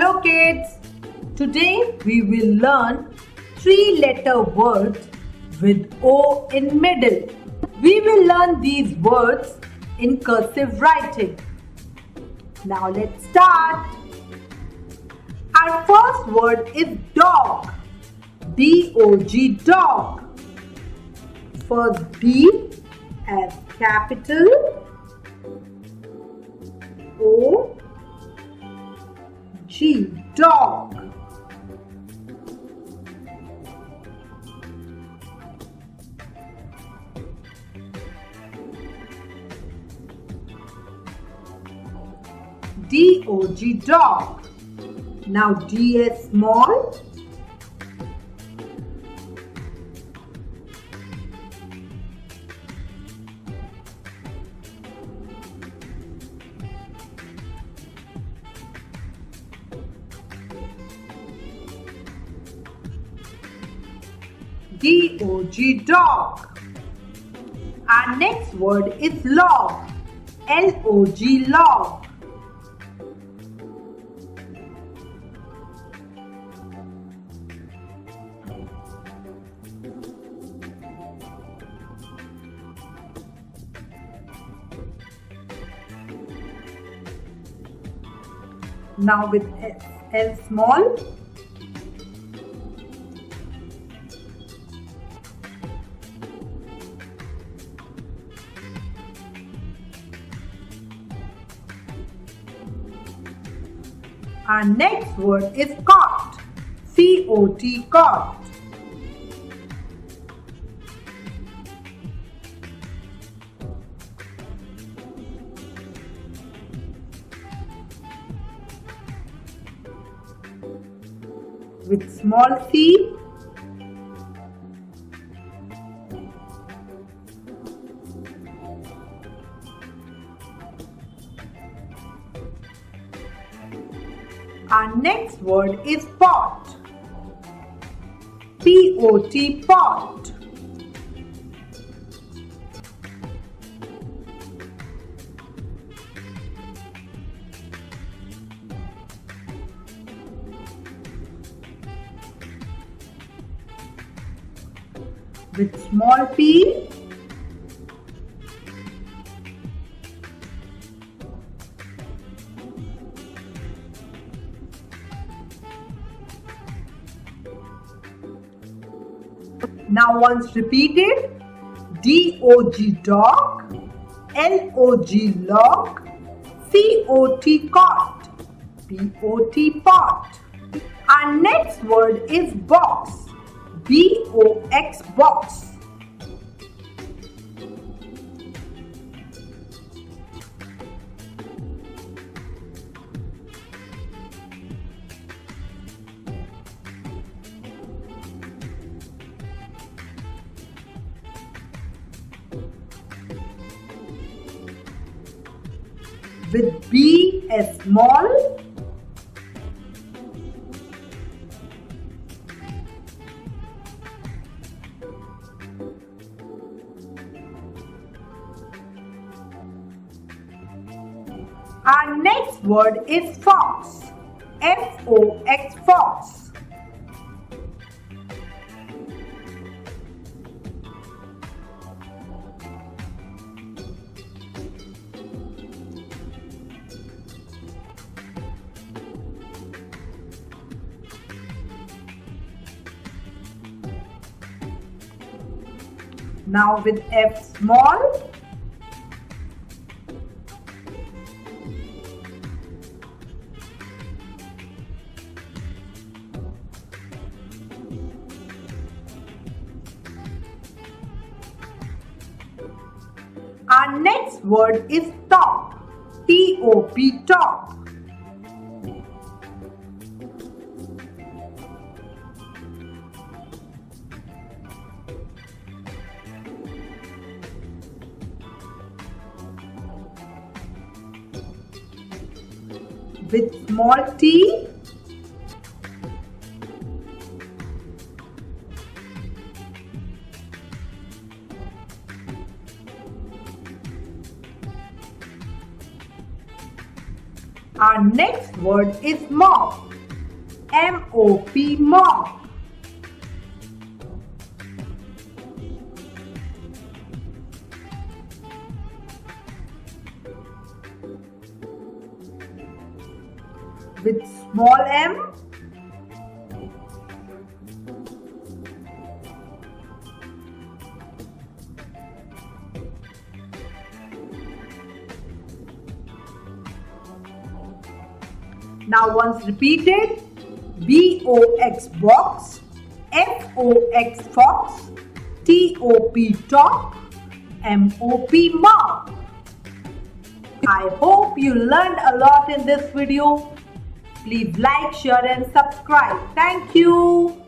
Hello kids! Today we will learn 3-letter words with O in middle. We will learn these words in cursive writing. Now let's start. Our first word is dog. D-O-G, dog. First D as capital O-G, dog. D-O-G, dog. Now D as small. D-O-G, dog. Our next word is log. L-O-G, log. Now with L small. Our next word is cot. C-O-T, cot. With small c. Our next word is pot. P-O-T, pot. With small p. Now once repeated, D-O-G, dog, L-O-G, log, C-O-T, cot, P-O-T, pot. Our next word is box. B-O-X, box. With B as small. Our next word is fox. F-O-X, fox. Now with F small. Our next word is top. T-O-P, top. With small t. Our next word is mop. M-O-P, mop. With small m, now once repeated, B-O-X, box, F-O-X, fox, T-O-P, top, M-O-P, mop. I hope you learned a lot in this video. Please like, share and subscribe. Thank you.